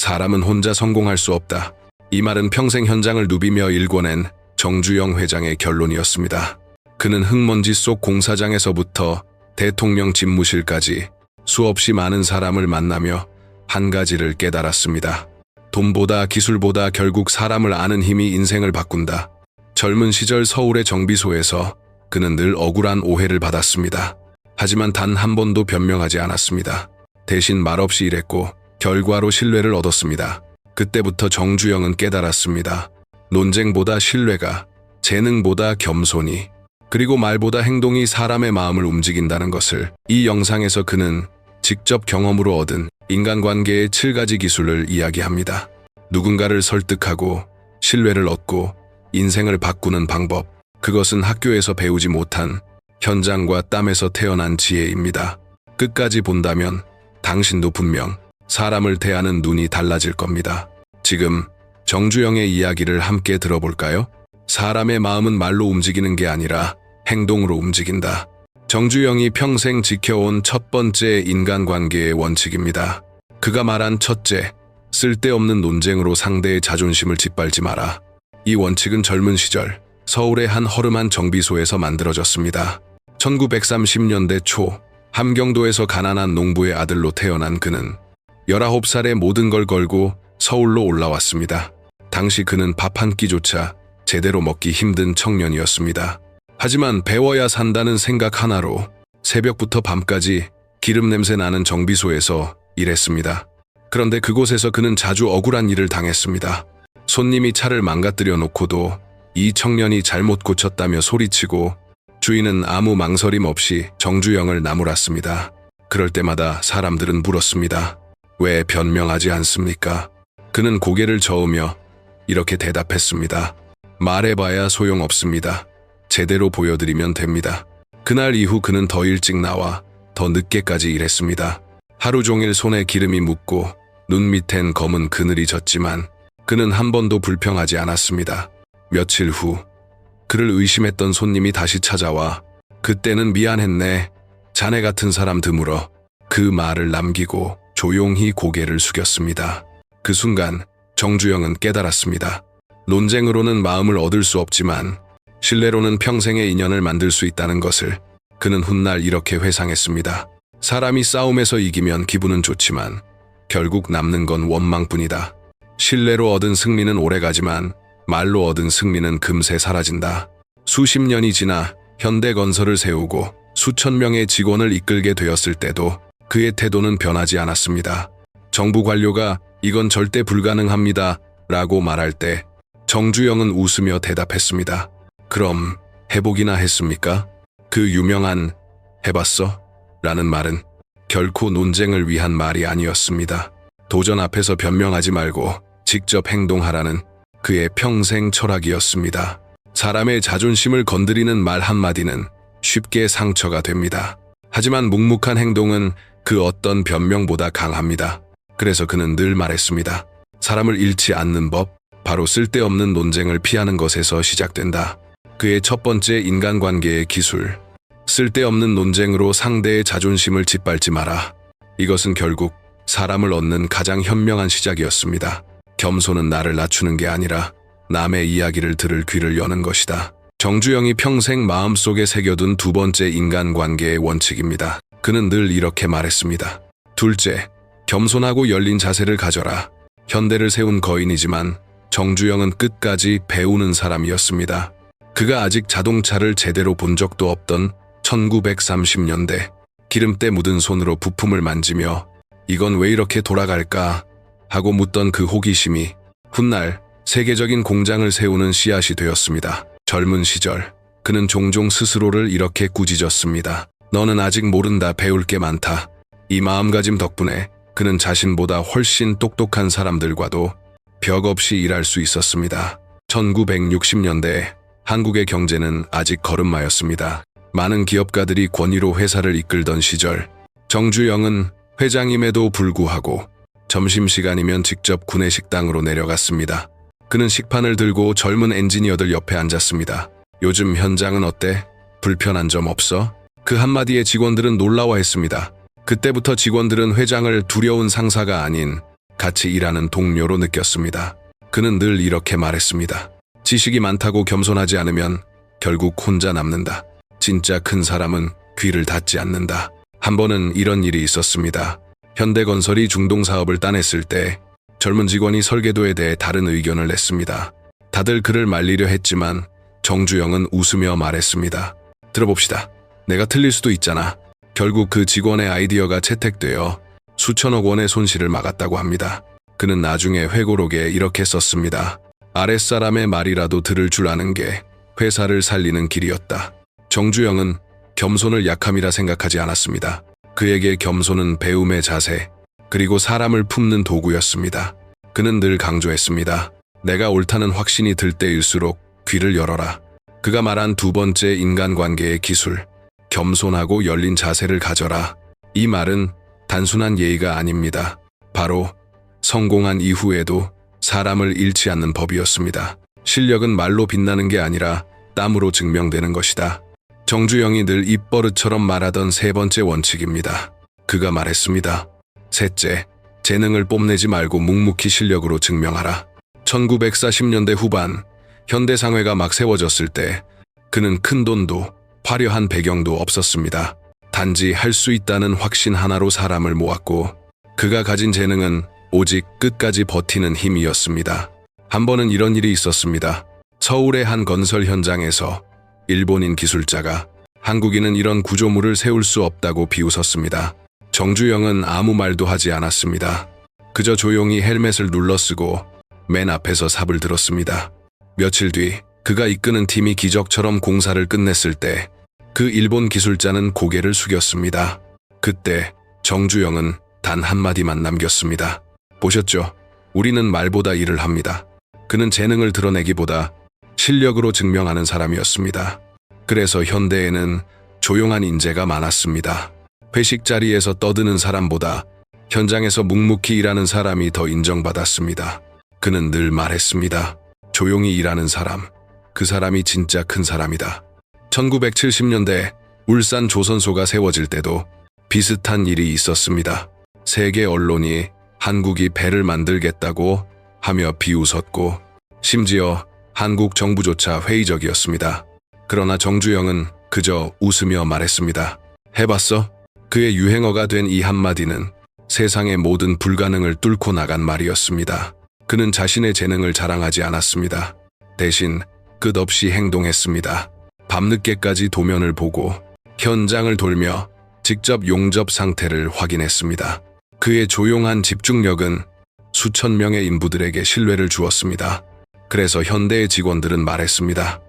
사람은 혼자 성공할 수 없다. 이 말은 평생 현장을 누비며 일궈낸 정주영 회장의 결론이었습니다. 그는 흙먼지 속 공사장에서부터 대통령 집무실까지 수없이 많은 사람을 만나며 한 가지를 깨달았습니다. 돈보다 기술보다 결국 사람을 아는 힘이 인생을 바꾼다. 젊은 시절 서울의 정비소에서 그는 늘 억울한 오해를 받았습니다. 하지만 단 한 번도 변명하지 않았습니다. 대신 말없이 일했고 결과로 신뢰를 얻었습니다. 그때부터 정주영은 깨달았습니다. 논쟁보다 신뢰가, 재능보다 겸손이, 그리고 말보다 행동이 사람의 마음을 움직인다는 것을 이 영상에서 그는 직접 경험으로 얻은 인간관계의 7가지 기술을 이야기합니다. 누군가를 설득하고 신뢰를 얻고 인생을 바꾸는 방법, 그것은 학교에서 배우지 못한 현장과 땀에서 태어난 지혜입니다. 끝까지 본다면 당신도 분명 사람을 대하는 눈이 달라질 겁니다. 지금 정주영의 이야기를 함께 들어볼까요? 사람의 마음은 말로 움직이는 게 아니라 행동으로 움직인다. 정주영이 평생 지켜온 첫 번째 인간관계의 원칙입니다. 그가 말한 첫째, 쓸데없는 논쟁으로 상대의 자존심을 짓밟지 마라. 이 원칙은 젊은 시절 서울의 한 허름한 정비소에서 만들어졌습니다. 1930년대 초 함경도에서 가난한 농부의 아들로 태어난 그는 19살에 모든 걸 걸고 서울로 올라왔습니다. 당시 그는 밥 한 끼조차 제대로 먹기 힘든 청년이었습니다. 하지만 배워야 산다는 생각 하나로 새벽부터 밤까지 기름 냄새 나는 정비소에서 일했습니다. 그런데 그곳에서 그는 자주 억울한 일을 당했습니다. 손님이 차를 망가뜨려 놓고도 이 청년이 잘못 고쳤다며 소리치고 주인은 아무 망설임 없이 정주영을 나무랐습니다. 그럴 때마다 사람들은 물었습니다. 왜 변명하지 않습니까? 그는 고개를 저으며 이렇게 대답했습니다. 말해봐야 소용없습니다. 제대로 보여드리면 됩니다. 그날 이후 그는 더 일찍 나와 더 늦게까지 일했습니다. 하루 종일 손에 기름이 묻고 눈 밑엔 검은 그늘이 졌지만 그는 한 번도 불평하지 않았습니다. 며칠 후 그를 의심했던 손님이 다시 찾아와 그때는 미안했네. 자네 같은 사람 드물어. 그 말을 남기고 조용히 고개를 숙였습니다. 그 순간 정주영은 깨달았습니다. 논쟁으로는 마음을 얻을 수 없지만 신뢰로는 평생의 인연을 만들 수 있다는 것을 그는 훗날 이렇게 회상했습니다. 사람이 싸움에서 이기면 기분은 좋지만 결국 남는 건 원망뿐이다. 신뢰로 얻은 승리는 오래가지만 말로 얻은 승리는 금세 사라진다. 수십 년이 지나 현대건설을 세우고 수천 명의 직원을 이끌게 되었을 때도 그의 태도는 변하지 않았습니다. 정부 관료가 이건 절대 불가능합니다 라고 말할 때 정주영은 웃으며 대답했습니다. 그럼 해보기나 했습니까? 그 유명한 해봤어? 라는 말은 결코 논쟁을 위한 말이 아니었습니다. 도전 앞에서 변명하지 말고 직접 행동하라는 그의 평생 철학이었습니다. 사람의 자존심을 건드리는 말 한마디는 쉽게 상처가 됩니다. 하지만 묵묵한 행동은 그 어떤 변명보다 강합니다. 그래서 그는 늘 말했습니다. 사람을 잃지 않는 법, 바로 쓸데없는 논쟁을 피하는 것에서 시작된다. 그의 첫 번째 인간관계의 기술, 쓸데없는 논쟁으로 상대의 자존심을 짓밟지 마라. 이것은 결국 사람을 얻는 가장 현명한 시작이었습니다. 겸손은 나를 낮추는 게 아니라 남의 이야기를 들을 귀를 여는 것이다. 정주영이 평생 마음속에 새겨둔 두 번째 인간관계의 원칙입니다. 그는 늘 이렇게 말했습니다. 둘째, 겸손하고 열린 자세를 가져라. 현대를 세운 거인이지만 정주영은 끝까지 배우는 사람이었습니다. 그가 아직 자동차를 제대로 본 적도 없던 1930년대 기름때 묻은 손으로 부품을 만지며 이건 왜 이렇게 돌아갈까 하고 묻던 그 호기심이 훗날 세계적인 공장을 세우는 씨앗이 되었습니다. 젊은 시절 그는 종종 스스로를 이렇게 꾸짖었습니다. 너는 아직 모른다. 배울 게 많다. 이 마음가짐 덕분에 그는 자신보다 훨씬 똑똑한 사람들과도 벽 없이 일할 수 있었습니다. 1960년대 한국의 경제는 아직 걸음마였습니다. 많은 기업가들이 권위로 회사를 이끌던 시절 정주영은 회장임에도 불구하고 점심시간이면 직접 구내식당으로 내려갔습니다. 그는 식판을 들고 젊은 엔지니어들 옆에 앉았습니다. 요즘 현장은 어때? 불편한 점 없어? 그 한마디에 직원들은 놀라워했습니다. 그때부터 직원들은 회장을 두려운 상사가 아닌 같이 일하는 동료로 느꼈습니다. 그는 늘 이렇게 말했습니다. 지식이 많다고 겸손하지 않으면 결국 혼자 남는다. 진짜 큰 사람은 귀를 닫지 않는다. 한 번은 이런 일이 있었습니다. 현대건설이 중동사업을 따냈을 때 젊은 직원이 설계도에 대해 다른 의견을 냈습니다. 다들 그를 말리려 했지만 정주영은 웃으며 말했습니다. 들어봅시다. 내가 틀릴 수도 있잖아. 결국 그 직원의 아이디어가 채택되어 수천억 원의 손실을 막았다고 합니다. 그는 나중에 회고록에 이렇게 썼습니다. 아랫사람의 말이라도 들을 줄 아는 게 회사를 살리는 길이었다. 정주영은 겸손을 약함이라 생각하지 않았습니다. 그에게 겸손은 배움의 자세, 그리고 사람을 품는 도구였습니다. 그는 늘 강조했습니다. 내가 옳다는 확신이 들 때일수록 귀를 열어라. 그가 말한 두 번째 인간관계의 기술, 겸손하고 열린 자세를 가져라. 이 말은 단순한 예의가 아닙니다. 바로 성공한 이후에도 사람을 잃지 않는 법이었습니다. 실력은 말로 빛나는 게 아니라 땀으로 증명되는 것이다. 정주영이 늘 입버릇처럼 말하던 세 번째 원칙입니다. 그가 말했습니다. 셋째, 재능을 뽐내지 말고 묵묵히 실력으로 증명하라. 1940년대 후반, 현대상회가 막 세워졌을 때 그는 큰 돈도 화려한 배경도 없었습니다. 단지 할 수 있다는 확신 하나로 사람을 모았고 그가 가진 재능은 오직 끝까지 버티는 힘이었습니다. 한 번은 이런 일이 있었습니다. 서울의 한 건설 현장에서 일본인 기술자가 한국인은 이런 구조물을 세울 수 없다고 비웃었습니다. 정주영은 아무 말도 하지 않았습니다. 그저 조용히 헬멧을 눌러쓰고 맨 앞에서 삽을 들었습니다. 며칠 뒤 그가 이끄는 팀이 기적처럼 공사를 끝냈을 때 그 일본 기술자는 고개를 숙였습니다. 그때 정주영은 단 한마디만 남겼습니다. 보셨죠? 우리는 말보다 일을 합니다. 그는 재능을 드러내기보다 실력으로 증명하는 사람이었습니다. 그래서 현대에는 조용한 인재가 많았습니다. 회식 자리에서 떠드는 사람보다 현장에서 묵묵히 일하는 사람이 더 인정받았습니다. 그는 늘 말했습니다. 조용히 일하는 사람, 그 사람이 진짜 큰 사람이다. 1970년대 울산 조선소가 세워질 때도 비슷한 일이 있었습니다. 세계 언론이 한국이 배를 만들겠다고 하며 비웃었고 심지어 한국 정부조차 회의적이었습니다. 그러나 정주영은 그저 웃으며 말했습니다. 해봤어? 그의 유행어가 된 이 한마디는 세상의 모든 불가능을 뚫고 나간 말이었습니다. 그는 자신의 재능을 자랑하지 않았습니다. 대신 끝없이 행동했습니다. 밤늦게까지 도면을 보고 현장을 돌며 직접 용접 상태를 확인했습니다. 그의 조용한 집중력은 수천 명의 인부들에게 신뢰를 주었습니다. 그래서 현대의 직원들은 말했습니다.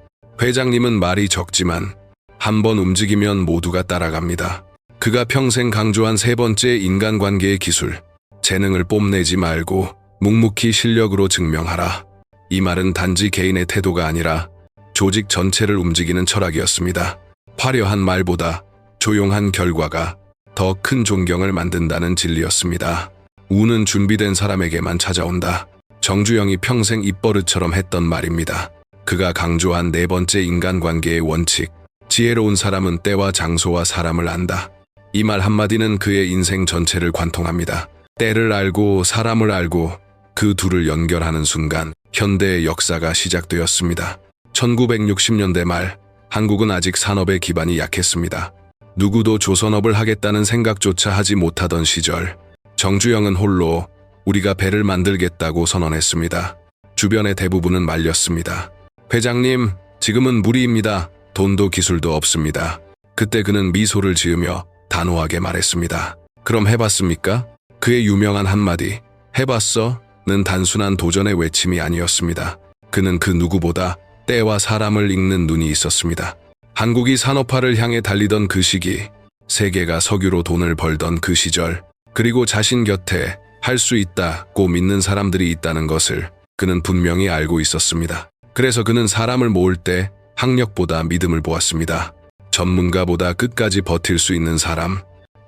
회장님은 말이 적지만 한 번 움직이면 모두가 따라갑니다. 그가 평생 강조한 세 번째 인간관계의 기술, 재능을 뽐내지 말고 묵묵히 실력으로 증명하라. 이 말은 단지 개인의 태도가 아니라 조직 전체를 움직이는 철학이었습니다. 화려한 말보다 조용한 결과가 더 큰 존경을 만든다는 진리였습니다. 운은 준비된 사람에게만 찾아온다. 정주영이 평생 입버릇처럼 했던 말입니다. 그가 강조한 네 번째 인간관계의 원칙, 지혜로운 사람은 때와 장소와 사람을 안다. 이 말 한마디는 그의 인생 전체를 관통합니다. 때를 알고 사람을 알고 그 둘을 연결하는 순간 현대의 역사가 시작되었습니다. 1960년대 말 한국은 아직 산업의 기반이 약했습니다. 누구도 조선업을 하겠다는 생각조차 하지 못하던 시절 정주영은 홀로 우리가 배를 만들겠다고 선언했습니다. 주변의 대부분은 말렸습니다. 회장님, 지금은 무리입니다. 돈도 기술도 없습니다. 그때 그는 미소를 지으며 단호하게 말했습니다. 그럼 해봤습니까? 그의 유명한 한마디, 해봤어?는 단순한 도전의 외침이 아니었습니다. 그는 그 누구보다 때와 사람을 읽는 눈이 있었습니다. 한국이 산업화를 향해 달리던 그 시기, 세계가 석유로 돈을 벌던 그 시절, 그리고 자신 곁에 할 수 있다고 믿는 사람들이 있다는 것을 그는 분명히 알고 있었습니다. 그래서 그는 사람을 모을 때 학력보다 믿음을 보았습니다. 전문가보다 끝까지 버틸 수 있는 사람,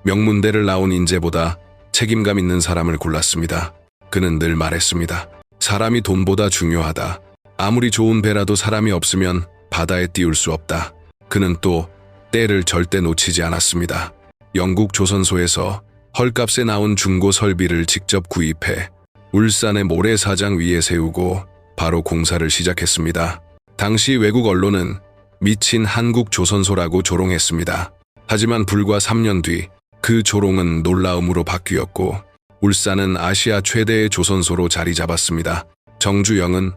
명문대를 나온 인재보다 책임감 있는 사람을 골랐습니다. 그는 늘 말했습니다. 사람이 돈보다 중요하다. 아무리 좋은 배라도 사람이 없으면 바다에 띄울 수 없다. 그는 또 때를 절대 놓치지 않았습니다. 영국 조선소에서 헐값에 나온 중고 설비를 직접 구입해 울산의 모래사장 위에 세우고 바로 공사를 시작했습니다. 당시 외국 언론은 미친 한국 조선소라고 조롱했습니다. 하지만 불과 3년 뒤 그 조롱은 놀라움으로 바뀌었고 울산은 아시아 최대의 조선소로 자리 잡았습니다. 정주영은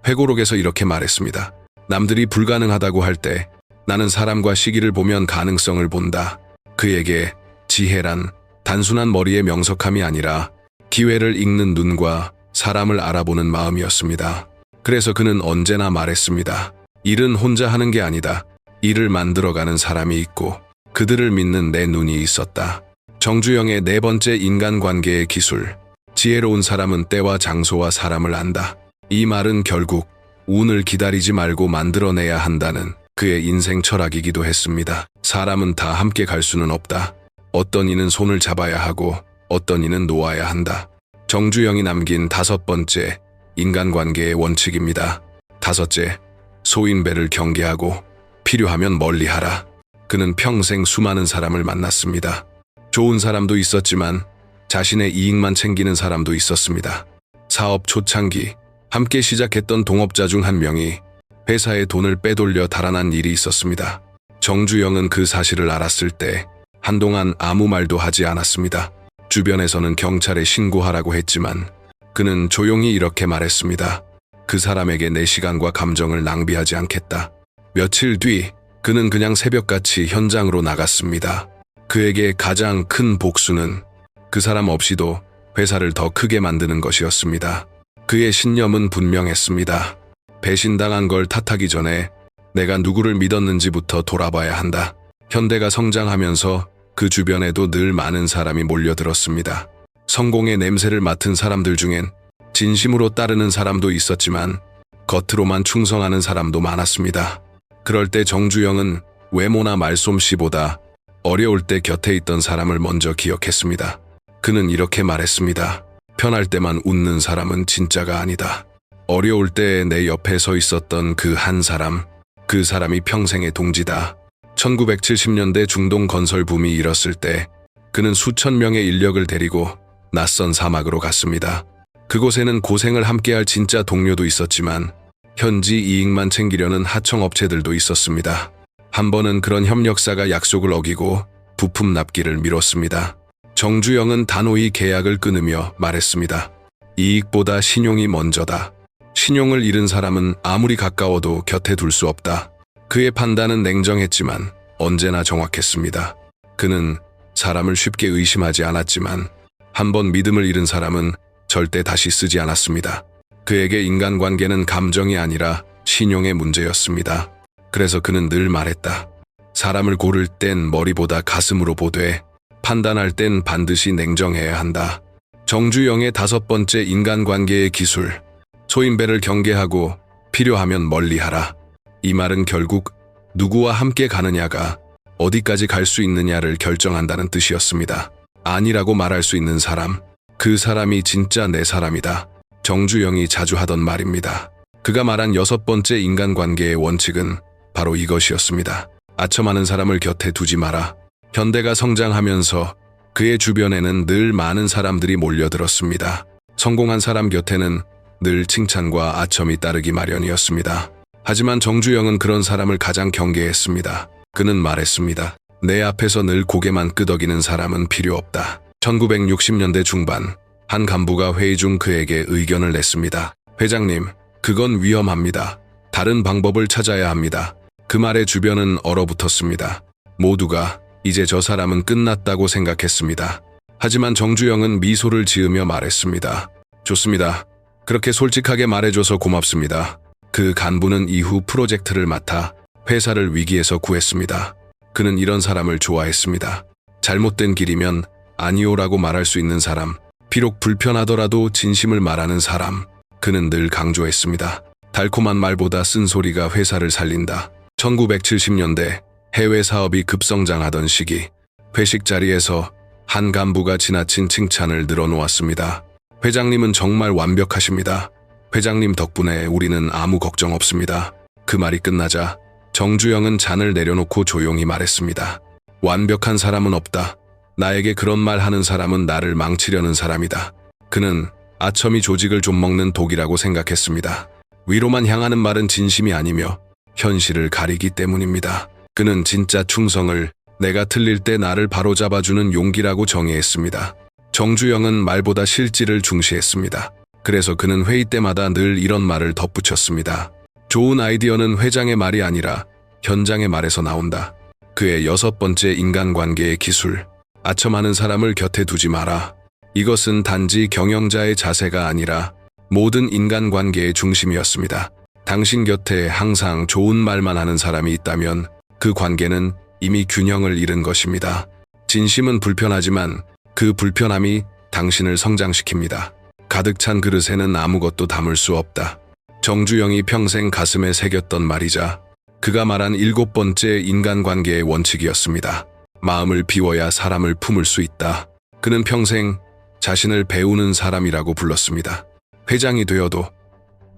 회고록에서 이렇게 말했습니다. 남들이 불가능하다고 할 때 나는 사람과 시기를 보면 가능성을 본다. 그에게 지혜란 단순한 머리의 명석함이 아니라 기회를 읽는 눈과 사람을 알아보는 마음이었습니다. 그래서 그는 언제나 말했습니다. 일은 혼자 하는 게 아니다. 일을 만들어가는 사람이 있고 그들을 믿는 내 눈이 있었다. 정주영의 네 번째 인간관계의 기술. 지혜로운 사람은 때와 장소와 사람을 안다. 이 말은 결국 운을 기다리지 말고 만들어내야 한다는 그의 인생 철학이기도 했습니다. 사람은 다 함께 갈 수는 없다. 어떤 이는 손을 잡아야 하고 어떤 이는 놓아야 한다. 정주영이 남긴 5번째 인간관계의 원칙입니다. 5째, 소인배를 경계하고 필요하면 멀리하라. 그는 평생 수많은 사람을 만났습니다. 좋은 사람도 있었지만 자신의 이익만 챙기는 사람도 있었습니다. 사업 초창기 함께 시작했던 동업자 중 한 명이 회사의 돈을 빼돌려 달아난 일이 있었습니다. 정주영은 그 사실을 알았을 때 한동안 아무 말도 하지 않았습니다. 주변에서는 경찰에 신고하라고 했지만 그는 조용히 이렇게 말했습니다. 그 사람에게 내 시간과 감정을 낭비하지 않겠다. 며칠 뒤 그는 그냥 새벽같이 현장으로 나갔습니다. 그에게 가장 큰 복수는 그 사람 없이도 회사를 더 크게 만드는 것이었습니다. 그의 신념은 분명했습니다. 배신당한 걸 탓하기 전에 내가 누구를 믿었는지부터 돌아봐야 한다. 현대가 성장하면서 그 주변에도 늘 많은 사람이 몰려들었습니다. 성공의 냄새를 맡은 사람들 중엔 진심으로 따르는 사람도 있었지만 겉으로만 충성하는 사람도 많았습니다. 그럴 때 정주영은 외모나 말솜씨보다 어려울 때 곁에 있던 사람을 먼저 기억했습니다. 그는 이렇게 말했습니다. 편할 때만 웃는 사람은 진짜가 아니다. 어려울 때 내 옆에 서 있었던 그 한 사람, 그 사람이 평생의 동지다. 1970년대 중동 건설 붐이 일었을 때 그는 수천 명의 인력을 데리고 낯선 사막으로 갔습니다. 그곳에는 고생을 함께할 진짜 동료도 있었지만 현지 이익만 챙기려는 하청업체들도 있었습니다. 한 번은 그런 협력사가 약속을 어기고 부품 납기를 미뤘습니다. 정주영은 단호히 계약을 끊으며 말했습니다. 이익보다 신용이 먼저다. 신용을 잃은 사람은 아무리 가까워도 곁에 둘 수 없다. 그의 판단은 냉정했지만 언제나 정확했습니다. 그는 사람을 쉽게 의심하지 않았지만 한 번 믿음을 잃은 사람은 절대 다시 쓰지 않았습니다. 그에게 인간관계는 감정이 아니라 신용의 문제였습니다. 그래서 그는 늘 말했다. 사람을 고를 땐 머리보다 가슴으로 보되 판단할 땐 반드시 냉정해야 한다. 정주영의 5번째 인간관계의 기술. 소인배를 경계하고 필요하면 멀리하라. 이 말은 결국 누구와 함께 가느냐가 어디까지 갈 수 있느냐를 결정한다는 뜻이었습니다. 아니라고 말할 수 있는 사람, 그 사람이 진짜 내 사람이다. 정주영이 자주 하던 말입니다. 그가 말한 6번째 인간관계의 원칙은 바로 이것이었습니다. 아첨하는 사람을 곁에 두지 마라. 현대가 성장하면서 그의 주변에는 늘 많은 사람들이 몰려들었습니다. 성공한 사람 곁에는 늘 칭찬과 아첨이 따르기 마련이었습니다. 하지만 정주영은 그런 사람을 가장 경계했습니다. 그는 말했습니다. 내 앞에서 늘 고개만 끄덕이는 사람은 필요 없다. 1960년대 중반 한 간부가 회의 중 그에게 의견을 냈습니다. 회장님, 그건 위험합니다. 다른 방법을 찾아야 합니다. 그 말에 주변은 얼어붙었습니다. 모두가 이제 저 사람은 끝났다고 생각했습니다. 하지만 정주영은 미소를 지으며 말했습니다. 좋습니다. 그렇게 솔직하게 말해줘서 고맙습니다. 그 간부는 이후 프로젝트를 맡아 회사를 위기에서 구했습니다. 그는 이런 사람을 좋아했습니다. 잘못된 길이면 아니오라고 말할 수 있는 사람, 비록 불편하더라도 진심을 말하는 사람. 그는 늘 강조했습니다. 달콤한 말보다 쓴소리가 회사를 살린다. 1970년대 해외 사업이 급성장하던 시기, 회식 자리에서 한 간부가 지나친 칭찬을 늘어놓았습니다. 회장님은 정말 완벽하십니다. 회장님 덕분에 우리는 아무 걱정 없습니다. 그 말이 끝나자 정주영은 잔을 내려놓고 조용히 말했습니다. 완벽한 사람은 없다. 나에게 그런 말 하는 사람은 나를 망치려는 사람이다. 그는 아첨이 조직을 좀 먹는 독이라고 생각했습니다. 위로만 향하는 말은 진심이 아니며 현실을 가리기 때문입니다. 그는 진짜 충성을 내가 틀릴 때 나를 바로잡아주는 용기라고 정의했습니다. 정주영은 말보다 실질을 중시했습니다. 그래서 그는 회의 때마다 늘 이런 말을 덧붙였습니다. 좋은 아이디어는 회장의 말이 아니라 현장의 말에서 나온다. 그의 6번째 인간관계의 기술. 아첨하는 사람을 곁에 두지 마라. 이것은 단지 경영자의 자세가 아니라 모든 인간관계의 중심이었습니다. 당신 곁에 항상 좋은 말만 하는 사람이 있다면 그 관계는 이미 균형을 잃은 것입니다. 진심은 불편하지만 그 불편함이 당신을 성장시킵니다. 가득 찬 그릇에는 아무것도 담을 수 없다. 정주영이 평생 가슴에 새겼던 말이자 그가 말한 7번째 인간관계의 원칙이었습니다. 마음을 비워야 사람을 품을 수 있다. 그는 평생 자신을 배우는 사람이라고 불렀습니다. 회장이 되어도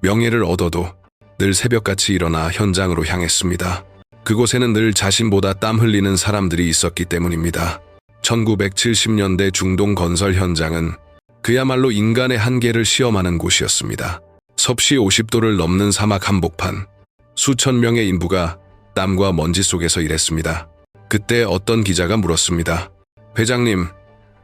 명예를 얻어도 늘 새벽같이 일어나 현장으로 향했습니다. 그곳에는 늘 자신보다 땀 흘리는 사람들이 있었기 때문입니다. 1970년대 중동 건설 현장은 그야말로 인간의 한계를 시험하는 곳이었습니다. 섭씨 50도를 넘는 사막 한복판, 수천 명의 인부가 땀과 먼지 속에서 일했습니다. 그때 어떤 기자가 물었습니다. 회장님,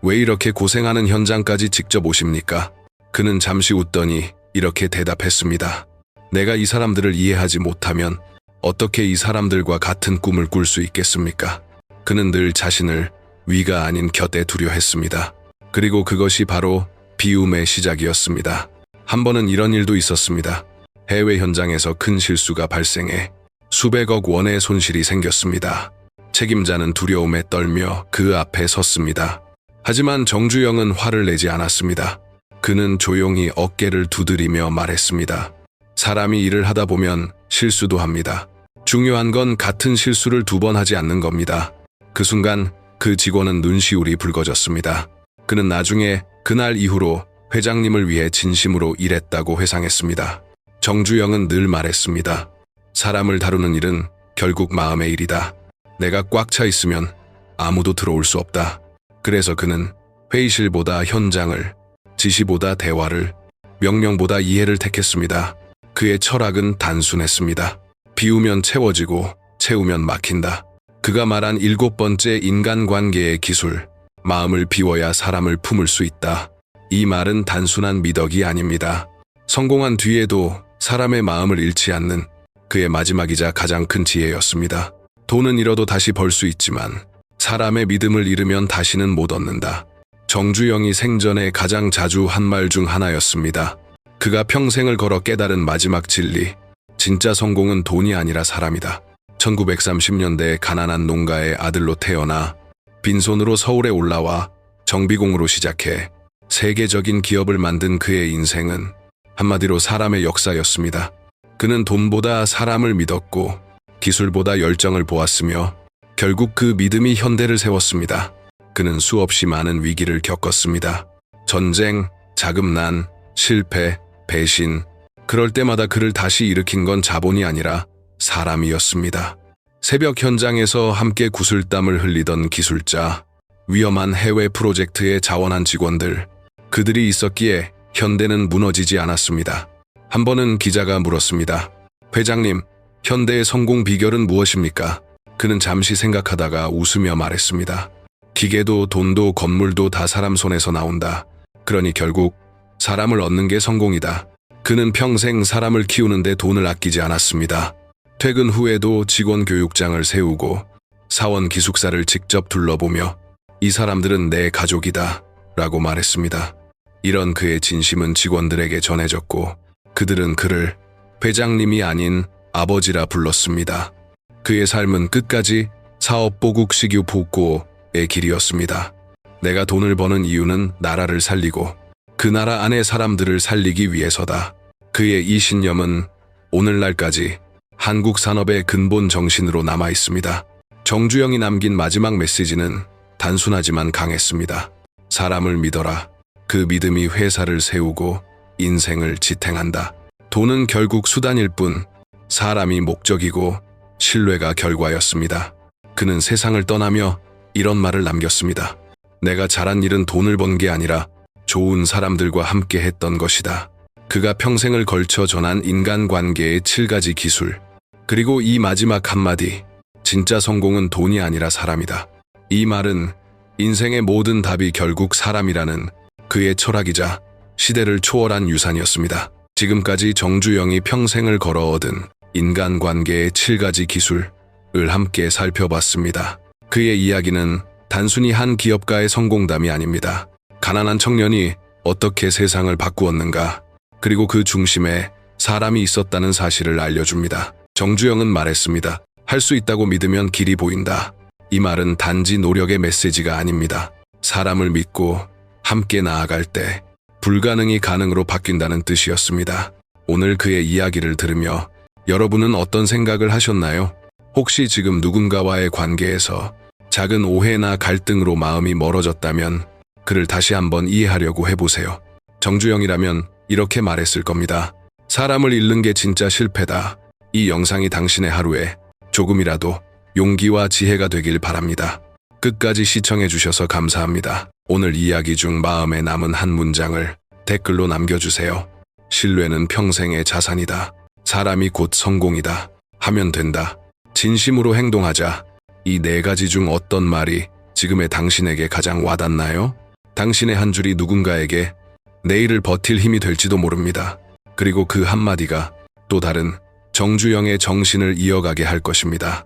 왜 이렇게 고생하는 현장까지 직접 오십니까? 그는 잠시 웃더니 이렇게 대답했습니다. 내가 이 사람들을 이해하지 못하면 어떻게 이 사람들과 같은 꿈을 꿀 수 있겠습니까? 그는 늘 자신을 위가 아닌 곁에 두려 했습니다. 그리고 그것이 바로 비움의 시작이었습니다. 한 번은 이런 일도 있었습니다. 해외 현장에서 큰 실수가 발생해 수백억 원의 손실이 생겼습니다. 책임자는 두려움에 떨며 그 앞에 섰습니다. 하지만 정주영은 화를 내지 않았습니다. 그는 조용히 어깨를 두드리며 말했습니다. 사람이 일을 하다 보면 실수도 합니다. 중요한 건 같은 실수를 2번 하지 않는 겁니다. 그 순간 그 직원은 눈시울이 붉어졌습니다. 그는 나중에 그날 이후로 회장님을 위해 진심으로 일했다고 회상했습니다. 정주영은 늘 말했습니다. 사람을 다루는 일은 결국 마음의 일이다. 내가 꽉 차 있으면 아무도 들어올 수 없다. 그래서 그는 회의실보다 현장을, 지시보다 대화를, 명령보다 이해를 택했습니다. 그의 철학은 단순했습니다. 비우면 채워지고 채우면 막힌다. 그가 말한 7번째 인간관계의 기술, 마음을 비워야 사람을 품을 수 있다. 이 말은 단순한 미덕이 아닙니다. 성공한 뒤에도 사람의 마음을 잃지 않는 그의 마지막이자 가장 큰 지혜였습니다. 돈은 잃어도 다시 벌 수 있지만 사람의 믿음을 잃으면 다시는 못 얻는다. 정주영이 생전에 가장 자주 한 말 중 하나였습니다. 그가 평생을 걸어 깨달은 마지막 진리, 진짜 성공은 돈이 아니라 사람이다. 1930년대 가난한 농가의 아들로 태어나 빈손으로 서울에 올라와 정비공으로 시작해 세계적인 기업을 만든 그의 인생은 한마디로 사람의 역사였습니다. 그는 돈보다 사람을 믿었고 기술보다 열정을 보았으며 결국 그 믿음이 현대를 세웠습니다. 그는 수없이 많은 위기를 겪었습니다. 전쟁, 자금난, 실패, 배신. 그럴 때마다 그를 다시 일으킨 건 자본이 아니라 사람이었습니다. 새벽 현장에서 함께 구슬땀을 흘리던 기술자, 위험한 해외 프로젝트에 자원한 직원들, 그들이 있었기에 현대는 무너지지 않았습니다. 한 번은 기자가 물었습니다. 회장님, 현대의 성공 비결은 무엇입니까? 그는 잠시 생각하다가 웃으며 말했습니다. 기계도 돈도 건물도 다 사람 손에서 나온다. 그러니 결국 사람을 얻는 게 성공이다. 그는 평생 사람을 키우는데 돈을 아끼지 않았습니다. 퇴근 후에도 직원 교육장을 세우고 사원 기숙사를 직접 둘러보며 이 사람들은 내 가족이다 라고 말했습니다. 이런 그의 진심은 직원들에게 전해졌고 그들은 그를 회장님이 아닌 아버지라 불렀습니다. 그의 삶은 끝까지 사업보국 식유 복고의 길이었습니다. 내가 돈을 버는 이유는 나라를 살리고 그 나라 안의 사람들을 살리기 위해서다. 그의 이 신념은 오늘날까지 한국 산업의 근본 정신으로 남아 있습니다. 정주영이 남긴 마지막 메시지는 단순하지만 강했습니다. 사람을 믿어라. 그 믿음이 회사를 세우고 인생을 지탱한다. 돈은 결국 수단일 뿐 사람이 목적이고 신뢰가 결과였습니다. 그는 세상을 떠나며 이런 말을 남겼습니다. 내가 잘한 일은 돈을 번 게 아니라 좋은 사람들과 함께 했던 것이다. 그가 평생을 걸쳐 전한 인간관계의 7가지 기술. 그리고 이 마지막 한마디. 진짜 성공은 돈이 아니라 사람이다. 이 말은 인생의 모든 답이 결국 사람이라는 그의 철학이자 시대를 초월한 유산이었습니다. 지금까지 정주영이 평생을 걸어 얻은 인간관계의 7가지 기술을 함께 살펴봤습니다. 그의 이야기는 단순히 한 기업가의 성공담이 아닙니다. 가난한 청년이 어떻게 세상을 바꾸었는가, 그리고 그 중심에 사람이 있었다는 사실을 알려줍니다. 정주영은 말했습니다. 할 수 있다고 믿으면 길이 보인다. 이 말은 단지 노력의 메시지가 아닙니다. 사람을 믿고 함께 나아갈 때 불가능이 가능으로 바뀐다는 뜻이었습니다. 오늘 그의 이야기를 들으며 여러분은 어떤 생각을 하셨나요? 혹시 지금 누군가와의 관계에서 작은 오해나 갈등으로 마음이 멀어졌다면 그를 다시 한번 이해하려고 해보세요. 정주영이라면 이렇게 말했을 겁니다. 사람을 잃는 게 진짜 실패다. 이 영상이 당신의 하루에 조금이라도 용기와 지혜가 되길 바랍니다. 끝까지 시청해 주셔서 감사합니다. 오늘 이야기 중 마음에 남은 한 문장을 댓글로 남겨주세요. 신뢰는 평생의 자산이다. 사람이 곧 성공이다. 하면 된다. 진심으로 행동하자. 이 4가지 중 어떤 말이 지금의 당신에게 가장 와닿나요? 당신의 한 줄이 누군가에게 내일을 버틸 힘이 될지도 모릅니다. 그리고 그 한마디가 또 다른 정주영의 정신을 이어가게 할 것입니다.